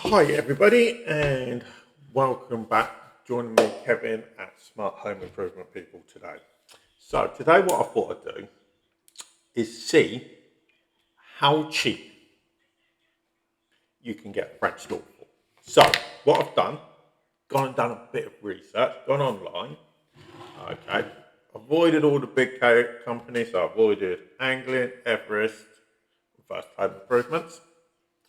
Hi everybody and welcome back. Joining me Kevin at Smart Home Improvement People today. So today what I thought I'd do is see how cheap you can get a French door for. So what I've gone and done a bit of research, gone online, okay, avoided all the big companies, so I avoided Anglian, Everest, First Home Improvements.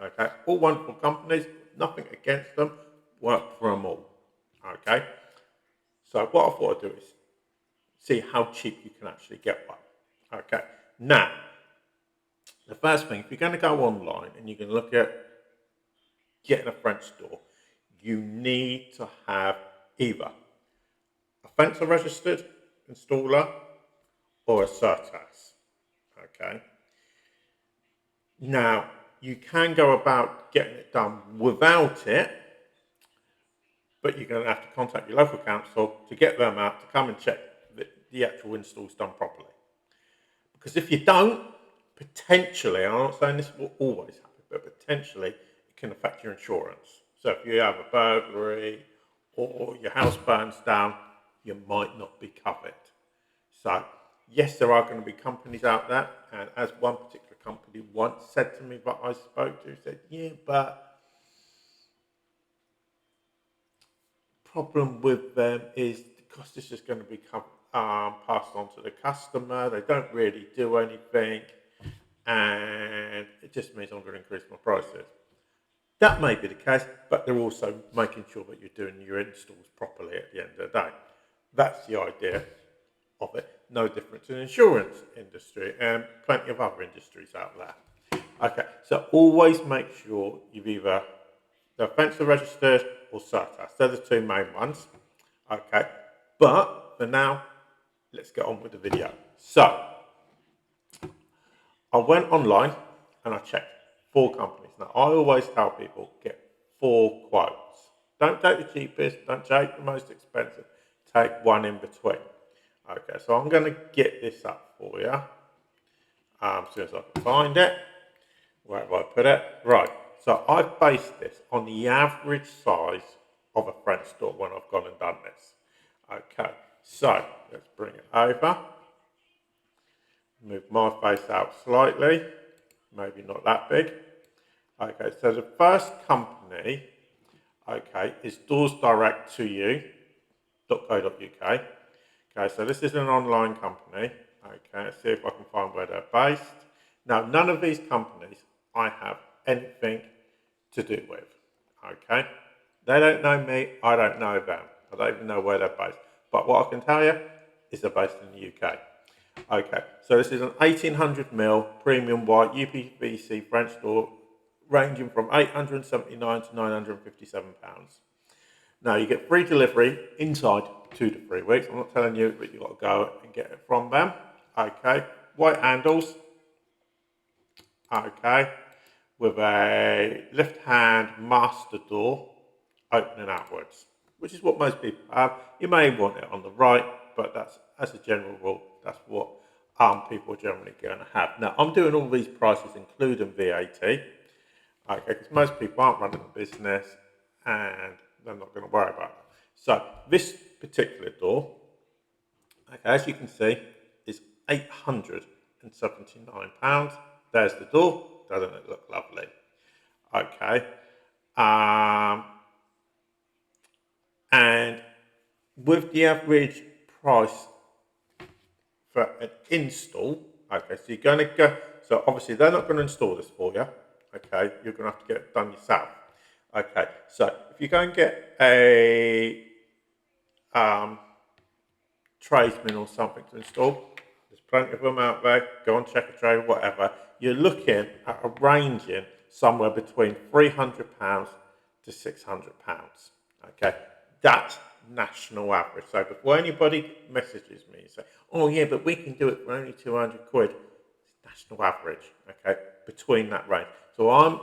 Okay, all wonderful companies, nothing against them, work for them all. Okay, so what I thought I'd do is see how cheap you can actually get one. Okay, now the first thing, if you're going to go online and you're going to look at getting a French door, you need to have either a Fensa registered installer or a CERTASS. Okay, now you can go about getting it done without it, but you're going to have to contact your local council to get them out to come and check that the actual install's done properly. Because if you don't, potentially, I'm not saying this will always happen, but potentially it can affect your insurance. So if you have a burglary or your house burns down, you might not be covered. So yes, there are going to be companies out there, and as one particular company once said to me that I spoke to, said, yeah, but problem with them is the cost is just going to be passed on to the customer. They don't really do anything, and it just means I'm going to increase my prices. That may be the case, but they're also making sure that you're doing your installs properly at the end of the day. That's the idea of it. No different to the insurance industry and plenty of other industries out there. Okay, so always make sure you've either the Fensa registered or CERTASS. They're the two main ones. Okay, but for now, let's get on with the video. So I went online and I checked 4 companies. Now I always tell people get 4 quotes. Don't take the cheapest, don't take the most expensive, take one in between. Okay, so I'm going to get this up for you as soon as I can find it. Where have I put it? Right, so I've based this on the average size of a French door when I've gone and done this. Okay, so let's bring it over. Move my face out slightly, maybe not that big. Okay, so the first company, okay, is Doors Direct to You.co.uk. Okay, so this is an online company. Okay, let's see if I can find where they're based. Now, none of these companies I have anything to do with. Okay, they don't know me, I don't know them. I don't even know where they're based. But what I can tell you is they're based in the UK. Okay, so this is an 1800mm premium white UPVC French door ranging from £879 to £957. Now you get free delivery inside 2 to 3 weeks. I'm not telling you, but you've got to go and get it from them. Okay, white handles. Okay, with a left hand master door opening outwards, which is what most people have. You may want it on the right, but that's, as a general rule, that's what people are generally going to have. Now, I'm doing all these prices including VAT, okay, because most people aren't running a business and they're not going to worry about it. So this particular door, okay, as you can see, is £879. There's the door. Doesn't it look lovely? Okay. And with the average price for an install, okay, so you're going to go, so obviously they're not going to install this for you, okay, you're going to have to get it done yourself. Okay, so if you go and get a tradesman or something to install, there's plenty of them out there, go on Check a Trade, whatever, you're looking at a ranging somewhere between £300 to £600. Okay, that's national average. So before anybody messages me and say, oh yeah, but we can do it for only 200 quid, it's national average, okay, between that range. So I'm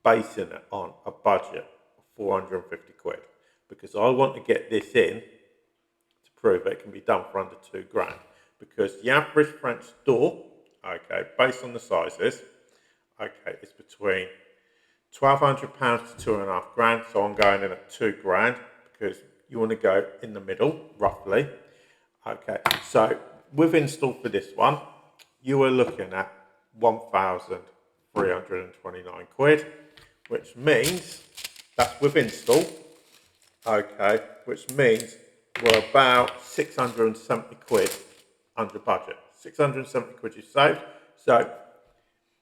basing it on a budget of 450 quid because I want to get this in to prove it can be done for under £2,000 because the average French door, okay, based on the sizes, okay, is between £1,200 to £2.5 grand. So I'm going in at £2 grand because you want to go in the middle, roughly. Okay, so with install for this one, you are looking at 1,329 quid, which means that's with install. Okay, which means we're about 670 quid under budget. 670 quid you saved. So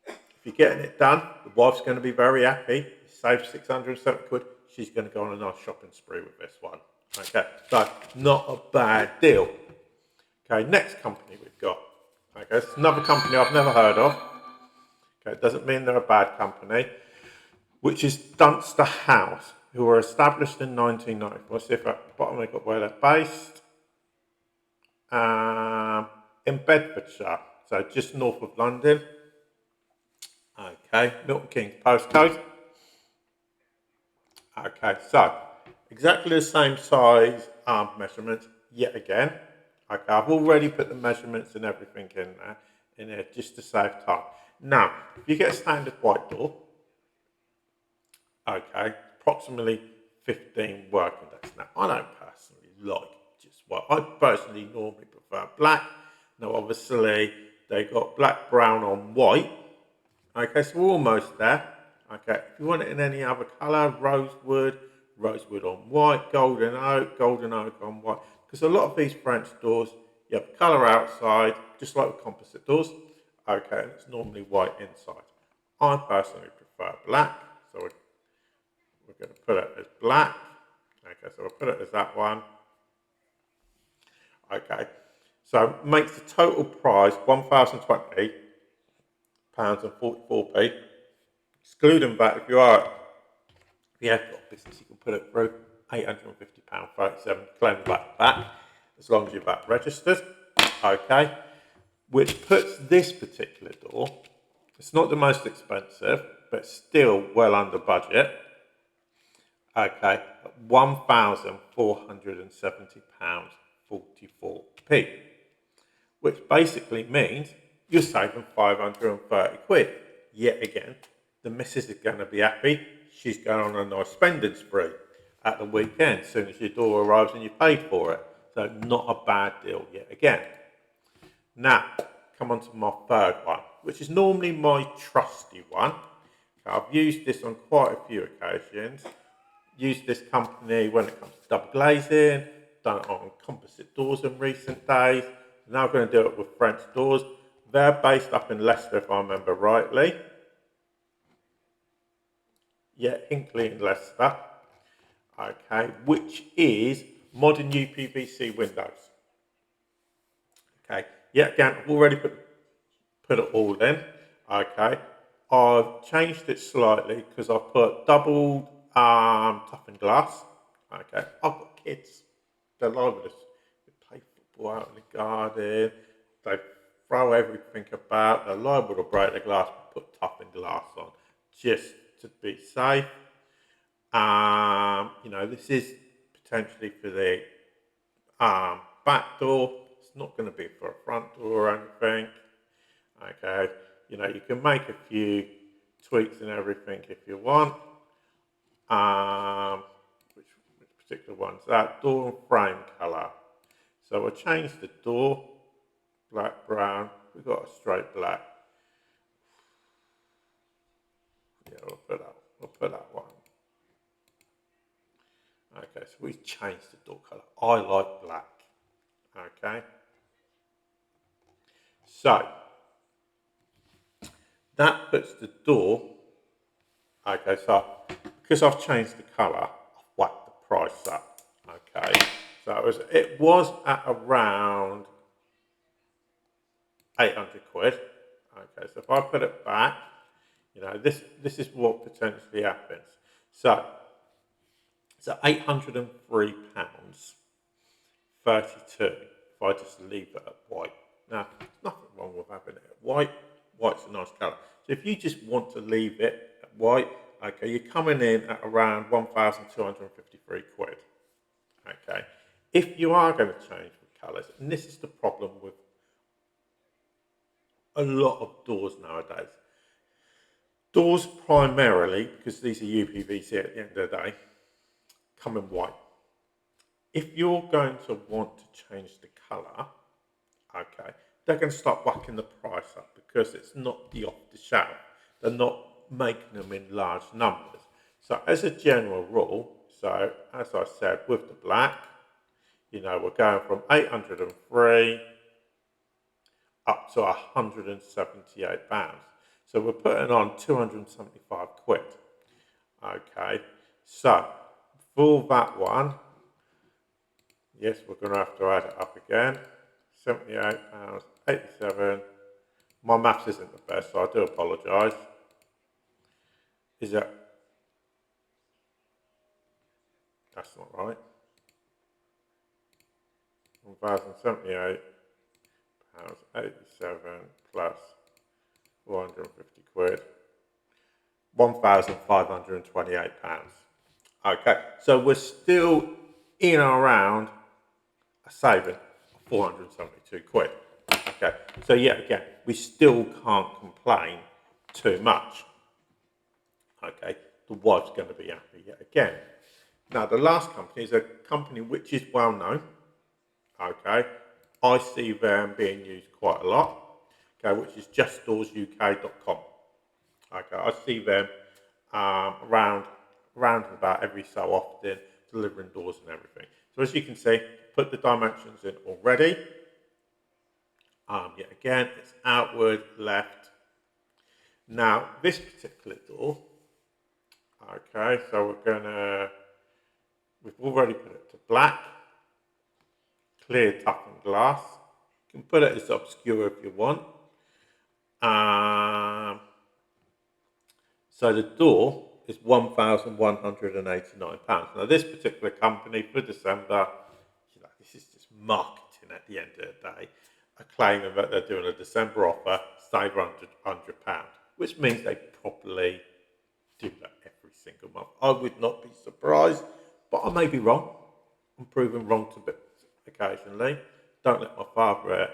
if you're getting it done, the wife's going to be very happy. You saved 670 quid. She's going to go on a nice shopping spree with this one. Okay, so not a bad deal. Okay, next company we've got. Okay, it's another company I've never heard of. Okay, it doesn't mean they're a bad company, which is Dunster House, who were established in 1990. Let's see if at the bottom they've got where they're based. In Bedfordshire, so just north of London. Okay, Milton Keynes postcode. Okay, so exactly the same size measurements yet again. Okay, I've already put the measurements and everything in there just to save time. Now, if you get a standard white door, okay, approximately 15 working days. Now, I don't personally like just white. I personally normally prefer black. Now, obviously, they got black, brown on white. Okay, so we're almost there. Okay, if you want it in any other colour, rosewood on white, golden oak on white. Because a lot of these French doors, you have colour outside, just like with composite doors. Okay, and it's normally white inside. I personally prefer black, so we're going to put it as black. Okay, so we'll put it as that one. Okay, so makes the total price £1,020 and 44p. Excluding that, if you have got a business, you can put it through £850.37, claim that back, as long as you're VAT registered. Okay, which puts this particular door, it's not the most expensive, but still well under budget. Okay, at £1,470.44p, which basically means you're saving 530 quid. Yet again, the missus is going to be happy. She's going on a nice spending spree at the weekend as soon as your door arrives and you paid for it. So not a bad deal yet again. Now, come on to my third one, which is normally my trusty one. I've used this on quite a few occasions. Used this company when it comes to double glazing, done it on composite doors in recent days. Now I'm going to do it with French doors. They're based up in Leicester, if I remember rightly. Yeah, Hinkley in Leicester. Okay, which is modern UPVC windows. Okay, yeah, again, I've already put it all in. Okay, I've changed it slightly because I've put doubled toughened glass. Okay, I've got kids. They're liable to play football out in the garden. They throw everything about. They're liable to break the glass. Put toughened glass on just to be safe. You know, this is potentially for the back door. It's not going to be for a front door or anything. Okay, you know, you can make a few tweaks and everything if you want. Which particular one's that? Door and frame colour. So we'll change the door, black, brown. We've got a straight black. Yeah, we'll put that one. Okay, so we've changed the door colour. I like black. Okay. So that puts the door. Okay, so because I've changed the colour, I've whacked the price up. Okay, so it was at around 800 quid. Okay, so if I put it back, you know, this is what potentially happens. So £803.32 if I just leave it at white. Now, there's nothing wrong with having it at white. White's a nice colour. So if you just want to leave it at white, okay, you're coming in at around 1,253 quid. Okay, if you are going to change the colours, and this is the problem with a lot of doors nowadays, Doors primarily, because these are UPVC at the end of the day, come in white. If you're going to want to change the colour, okay, they're going to start whacking the price up because it's not the off the shelf. They're not making them in large numbers. So as a general rule, so as I said, with the black, you know, we're going from 803 up to £178. So we're putting on 275 quid. Okay, so for that one, yes, we're going to have to add it up again. £78, 87. My maths isn't the best, so I do apologise. Is that? That's not right. £1,078, 87 plus 450 quid. £1,528. Okay, so we're still in and around a saving of 472 quid. Okay, so yeah, again, we still can't complain too much. Okay, the wife's going to be happy yet again. Now, the last company is a company which is well known. Okay, I see them being used quite a lot. Okay, which is justdooruk.com. Okay, I see them around and about every so often, delivering doors and everything. So as you can see, put the dimensions in already. Yet again, it's outward, left. Now, this particular door, okay, so we've already put it to black, clear toughened glass. You can put it as obscure if you want. So the door is £1,189. Now this particular company for December, you know, this is just marketing at the end of the day, are claiming that they're doing a December offer, save £100, which means they probably do that every single month. I would not be surprised, but I may be wrong. I'm proven wrong to bits occasionally. Don't let my father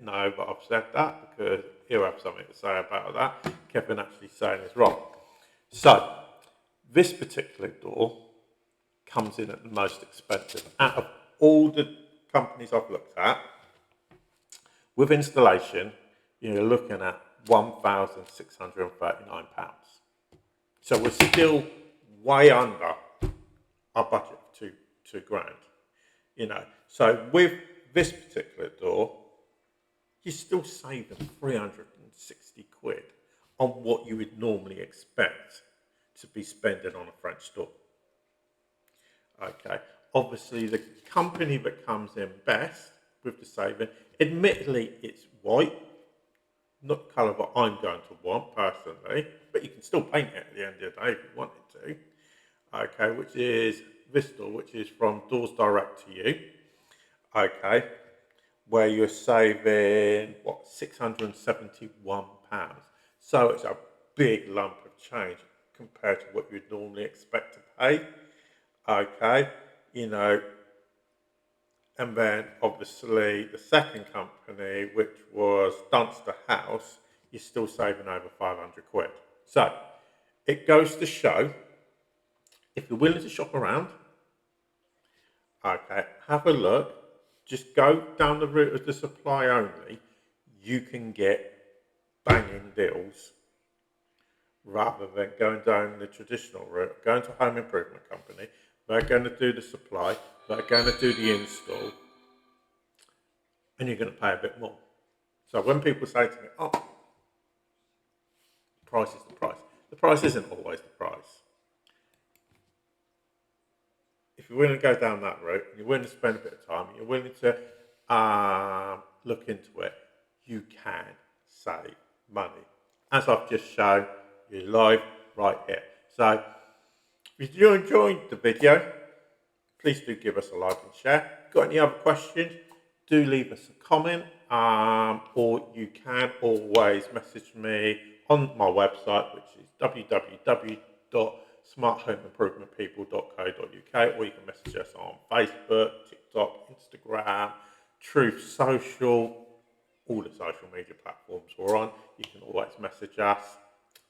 know that I've said that, because he'll have something to say about that. Kevin actually saying is wrong. So, this particular door comes in at the most expensive. Out of all the companies I've looked at, with installation, you're looking at £1,639. So we're still way under our budget of two grand. You know, so with this particular door, you're still saving 360 quid on what you would normally expect to be spending on a French door. Okay, obviously the company that comes in best with the saving, admittedly it's white, not the colour that I'm going to want personally, but you can still paint it at the end of the day if you wanted to. Okay, which is this door, which is from Doors Direct to You. Okay, where you're saving, what, £671. So it's a big lump of change compared to what you'd normally expect to pay. Okay, you know, and then obviously the second company, which was Dunster House, you're still saving over 500 quid. So it goes to show, if you're willing to shop around, okay, have a look, just go down the route of the supply only, you can get banging deals rather than going down the traditional route, going to a home improvement company. They're going to do the supply, they're going to do the install, and you're going to pay a bit more. So when people say to me, oh, the price is the price isn't always the price. If you're willing to go down that route, and you're willing to spend a bit of time, and you're willing to look into it, you can save money. As I've just shown you live right here. So if you enjoyed the video, please do give us a like and share. If you've got any other questions, do leave us a comment, or you can always message me on my website, which is www.smarthomeimprovement.people.co.uk, or you can message us on Facebook, TikTok, Instagram, Truth Social, all the social media platforms we're on. You can always message us.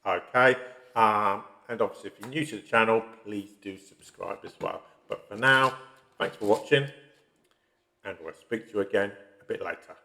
Okay, and obviously if you're new to the channel, please do subscribe as well. But for now, thanks for watching, and we'll speak to you again a bit later.